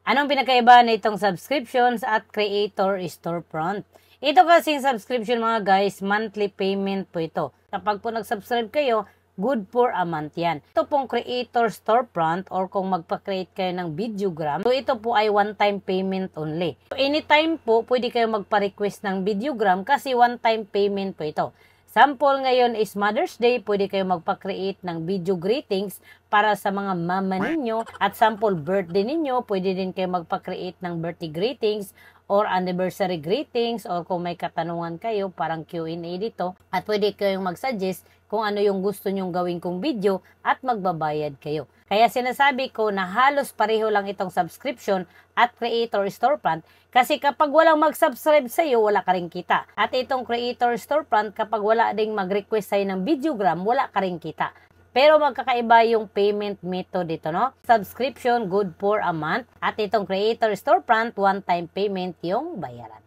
Anong pinakaiba na itong subscriptions at creator storefront? Ito kasing subscription mga guys, monthly payment po ito. Kapag po nag-subscribe kayo, good for a month yan. Ito pong creator storefront or kung magpa-create kayo ng videogram, so ito po ay one-time payment only. So anytime po, pwede kayo magpa-request ng videogram kasi one-time payment po ito. Sample ngayon is Mother's Day, pwede kayo magpa-create ng video greetings para sa mga mama ninyo. At sample birthday ninyo, pwede din kayo magpa-create ng birthday greetings or anniversary greetings or kung may katanungan kayo, parang Q&A dito. At pwede kayong mag-suggest kung ano yung gusto nyong gawin kong video at magbabayad kayo. Kaya sinasabi ko na halos pareho lang itong subscription at creator storefront kasi kapag walang mag-subscribe sa iyo, wala ka rin kita. At itong creator storefront, kapag wala ding mag-request sa'yo ng videogram, wala ka rin kita. Pero magkakaiba yung payment method dito, no? Subscription, good for a month. At itong creator storefront, one-time payment yung bayaran.